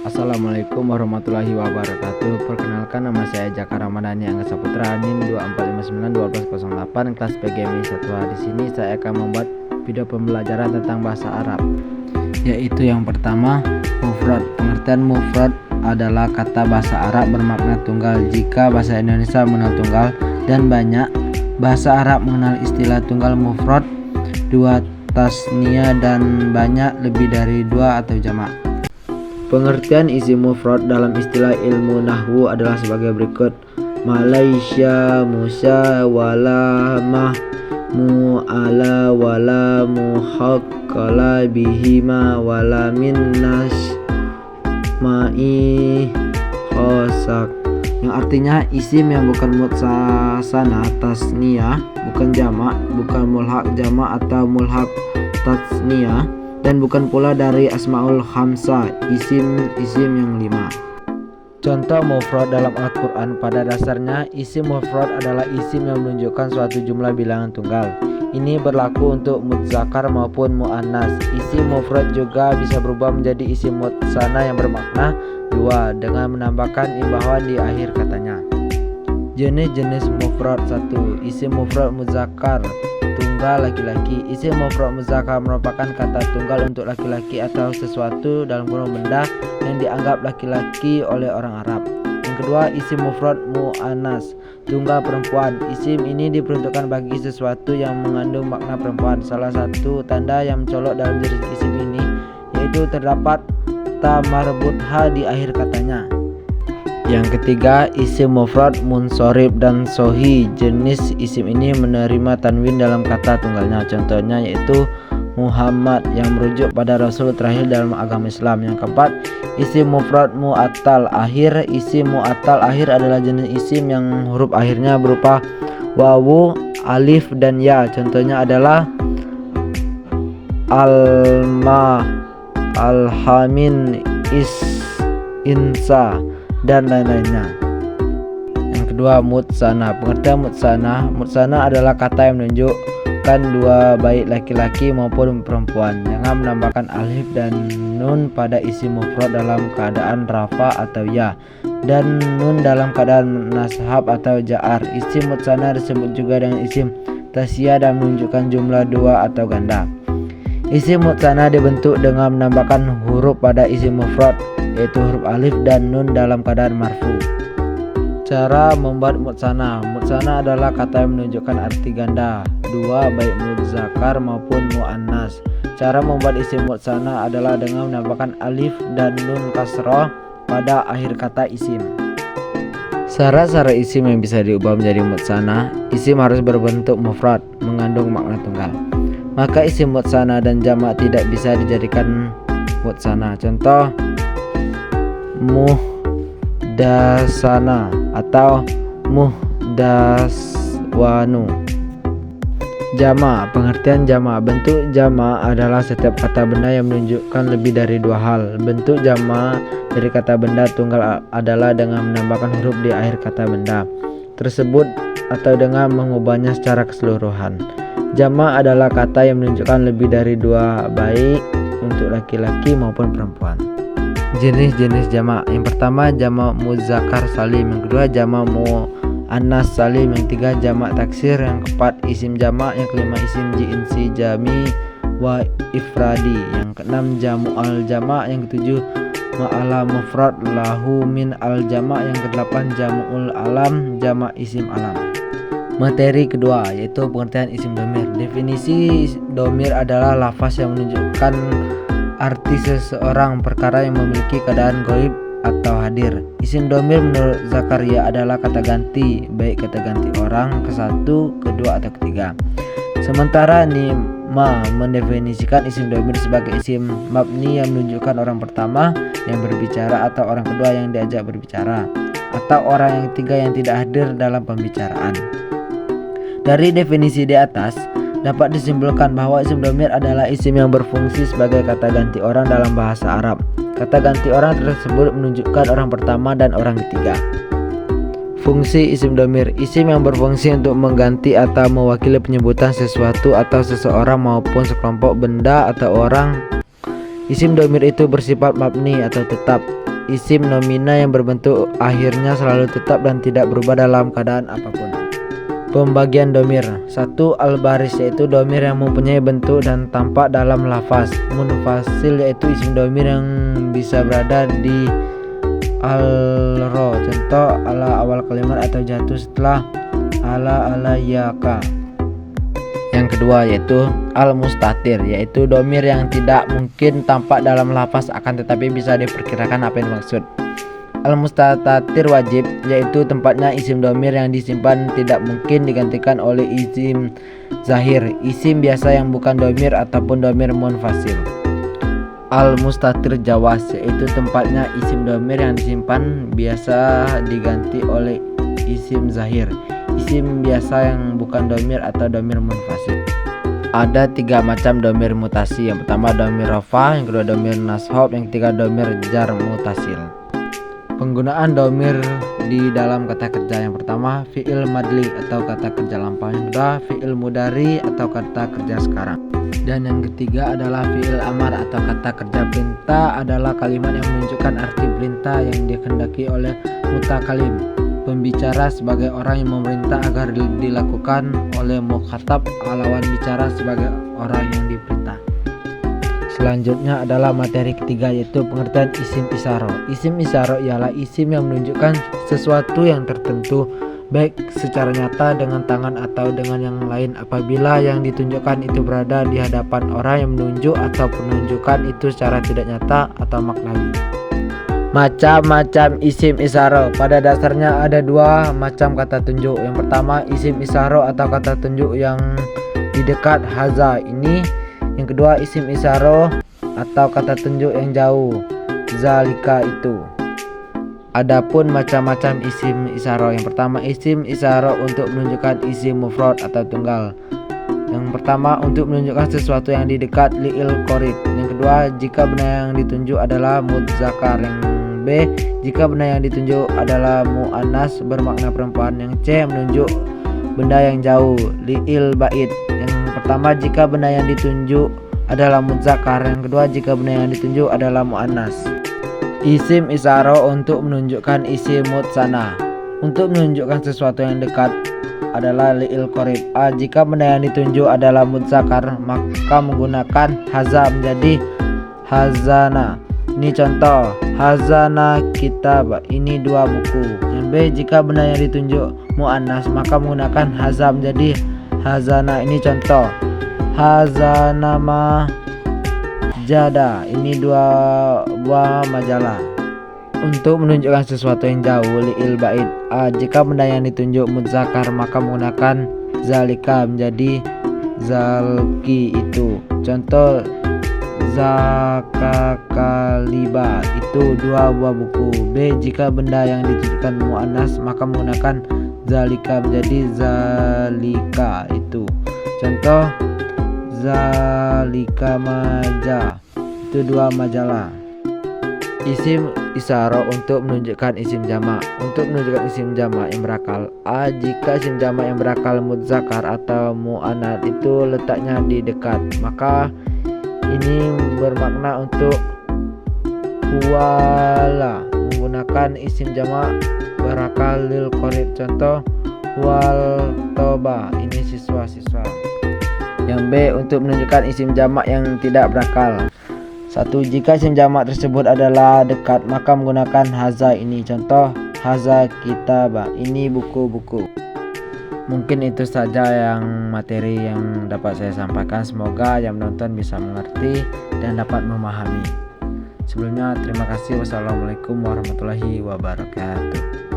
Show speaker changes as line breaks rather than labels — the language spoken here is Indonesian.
Assalamualaikum warahmatullahi wabarakatuh. Perkenalkan, nama saya Jaka Ramadhani Angga Saputra, NIM 2459 kelas PGMI 1A. Di sini saya akan membuat video pembelajaran tentang bahasa Arab, yaitu yang pertama, mufrad. Pengertian mufrad adalah kata bahasa Arab bermakna tunggal. Jika bahasa Indonesia mengenal tunggal dan banyak, bahasa Arab mengenal istilah tunggal mufrad, dua, tasniah, dan banyak lebih dari dua atau jamak. Pengertian isim mufrad dalam istilah ilmu nahwu adalah sebagai berikut: Malaysia, Musa, wala, mah, mu'ala, wala, muhaqqala, bihima, wala, minnas, ma'i, khosak. Yang artinya isim yang bukan mutsana tasniyah, bukan jamak, bukan mulhaq jamak atau mulhaq tasniyah, dan bukan pula dari asmaul khamsah, isim yang 5. Contoh mufrad dalam Al-Quran. Pada dasarnya isim mufrad adalah isim yang menunjukkan suatu jumlah bilangan tunggal. Ini berlaku untuk mudzakkar maupun muannas. Isim mufrad juga bisa berubah menjadi isim mutsana yang bermakna dua dengan menambahkan imbauan di akhir katanya. Jenis-jenis mufrad: 1. Isim mufrad mudzakkar, tunggal laki-laki. Isim mufrad mudzakkar merupakan kata tunggal untuk laki-laki atau sesuatu dalam kurung benda yang dianggap laki-laki oleh orang Arab. Yang kedua, isim mufrad muannas, tunggal perempuan. Isim ini diperuntukkan bagi sesuatu yang mengandung makna perempuan. Salah satu tanda yang mencolok dalam jenis isim ini yaitu terdapat ta marbutha di akhir katanya. Yang ketiga, isim mufrad munsorib dan sohi. Jenis isim ini menerima tanwin dalam kata tunggalnya. Contohnya yaitu Muhammad yang merujuk pada Rasul terakhir dalam agama Islam. Yang keempat, isim mufrad mu'attal akhir. Isim mu'attal akhir adalah jenis isim yang huruf akhirnya berupa wawu, alif, dan ya. Contohnya adalah alma, alhamin, insa, dan lain-lainnya. Yang kedua, mutsana. Pengertian mutsana adalah kata yang menunjukkan dua, baik laki-laki maupun perempuan. Jangan menambahkan alif dan nun pada isim mufrad dalam keadaan rafa atau ya, dan nun dalam keadaan nashab atau ja'ar. Isim mutsana disebut juga dengan isim tasyiah dan menunjukkan jumlah dua atau ganda. Isim mutsana dibentuk dengan menambahkan huruf pada isim mufrad, yaitu huruf alif dan nun dalam keadaan marfu. Cara membuat mutsana. Mutsana adalah kata yang menunjukkan arti ganda, dua, baik mudzakkar maupun muannas. Cara membuat isim mutsana adalah dengan menambahkan alif dan nun kasroh pada akhir kata isim. Syarat-syarat isim yang bisa diubah menjadi mutsana: isim harus berbentuk mufrad, mengandung makna tunggal. Maka isim mutsana dan jamak tidak bisa dijadikan mutsana. Contoh, muhdasana atau muhdaswanu. Jamak. Pengertian jamak. Bentuk jamak adalah setiap kata benda yang menunjukkan lebih dari dua hal. Bentuk jamak dari kata benda tunggal adalah dengan menambahkan huruf di akhir kata benda tersebut atau dengan mengubahnya secara keseluruhan. Jamak adalah kata yang menunjukkan lebih dari dua, baik untuk laki-laki maupun perempuan. Jenis-jenis jamak. Yang pertama, jamak mudzakkar salim. Yang kedua, jamak muannas salim. Yang ketiga, jamak taksir. Yang keempat, isim jamak. Yang kelima, isim jinsi jami wa ifradi. Yang keenam, jamu'al jamak. Yang ketujuh, ma'ala mufrad lahu min al jamak. Yang kedelapan, jamu'ul alam, jamak isim alam. Materi kedua, yaitu pengertian isim domir. Definisi domir adalah lafaz yang menunjukkan arti seseorang perkara yang memiliki keadaan gaib atau hadir. Isim domir menurut Zakaria adalah kata ganti, baik kata ganti orang ke satu, kedua, atau ketiga. Sementara Nima mendefinisikan isim domir sebagai isim mabni yang menunjukkan orang pertama yang berbicara atau orang kedua yang diajak berbicara, atau orang yang ketiga yang tidak hadir dalam pembicaraan. Dari definisi di atas dapat disimpulkan bahwa isim domir adalah isim yang berfungsi sebagai kata ganti orang dalam bahasa Arab. Kata ganti orang tersebut menunjukkan orang pertama dan orang ketiga. Fungsi isim domir: isim yang berfungsi untuk mengganti atau mewakili penyebutan sesuatu atau seseorang maupun sekelompok benda atau orang. Isim domir itu bersifat mabni atau tetap. isim nomina yang berbentuk akhirnya selalu tetap dan tidak berubah dalam keadaan apapun. Pembagian domir. 1. Al-baris yaitu domir yang mempunyai bentuk dan tampak dalam lafaz. Munfasil yaitu isim domir yang bisa berada di al-ro, contoh ala awal kalimat atau jatuh setelah ala yaka. Yang kedua yaitu al-mustatir, yaitu domir yang tidak mungkin tampak dalam lafaz akan tetapi bisa diperkirakan apa yang dimaksud. Al-mustatir wajib, yaitu tempatnya isim domir yang disimpan tidak mungkin digantikan oleh isim zahir, isim biasa yang bukan domir ataupun domir munfasil. Al-mustatir jawas, yaitu tempatnya isim domir yang disimpan biasa diganti oleh isim zahir, isim biasa yang bukan domir atau domir munfasil. Ada 3 macam domir mutasi. Yang pertama domir rafa, yang kedua domir nashob, yang ketiga domir jar mutasil. Penggunaan domir di dalam kata kerja. Yang pertama fi'il madli atau kata kerja lampau, yang kedua fi'il mudari atau kata kerja sekarang, dan yang ketiga adalah fi'il amar atau kata kerja perintah. Adalah kalimat yang menunjukkan arti perintah yang dikehendaki oleh mutakalim, pembicara sebagai orang yang memerintah agar dilakukan oleh mukhatab, lawan bicara sebagai orang yang diperintah. Selanjutnya adalah materi ketiga, yaitu pengertian isim isyaro. Isim isyaro ialah isim yang menunjukkan sesuatu yang tertentu baik secara nyata dengan tangan atau dengan yang lain apabila yang ditunjukkan itu berada di hadapan orang yang menunjuk atau penunjukan itu secara tidak nyata atau maknawi. Macam-macam isim isyaro. Pada dasarnya ada 2 macam kata tunjuk. Yang pertama isim isyaro atau kata tunjuk yang di dekat haza ini. Yang kedua isim isyaro atau kata tunjuk yang jauh, zalika itu. Adapun macam-macam isim isyaro. Yang pertama isim isyaro untuk menunjukkan isim mufrad atau tunggal. Yang pertama untuk menunjukkan sesuatu yang di dekat li'il qorib. Yang kedua jika benda yang ditunjuk adalah mudzakkar. Yang B jika benda yang ditunjuk adalah mu'annas bermakna perempuan. Yang C menunjuk benda yang jauh, li'il ba'id. Yang pertama jika benda yang ditunjuk adalah mudzakkar, yang kedua jika benda yang ditunjuk adalah mu'annas. Isim isyaro untuk menunjukkan isim mutsana. Untuk menunjukkan sesuatu yang dekat adalah li'il qorib. A. Jika benda yang ditunjuk adalah mudzakkar maka menggunakan haza menjadi hazana. Ini contoh, hazana kitab, ini 2 buku. Yang B. Jika benda yang ditunjuk mu'annas maka menggunakan haza menjadi hazana. Ini contoh, hazana majada, ini 2 buah majalah. Untuk menunjukkan sesuatu yang jauh li'il ba'id. A. Jika benda yang ditunjuk mudzakkar maka menggunakan zalika menjadi zalki itu. Contoh, zakakaliba, itu 2 buah buku. B. Jika benda yang ditunjukkan mu'annas maka menggunakan zalika menjadi zalika itu. Contoh, zalika maja, itu 2 majalah. Isim isyaro untuk menunjukkan isim jamak. Untuk menunjukkan isim jamak yang berakal. A. Jika isim jamak yang berakal mudzakkar atau mu'annats itu letaknya di dekat, maka ini bermakna untuk huwala menggunakan isim jamak berakal lil qorib. Contoh, wal toba, ini siswa-siswa. Yang B untuk menunjukkan isim jamak yang tidak berakal. 1. Jika isim jamak tersebut adalah dekat maka menggunakan haza. Ini contoh, haza kitaba, ini buku-buku. Mungkin itu saja yang materi yang dapat saya sampaikan. Semoga yang menonton bisa mengerti dan dapat memahami. Sebelumnya terima kasih. Wassalamualaikum warahmatullahi wabarakatuh.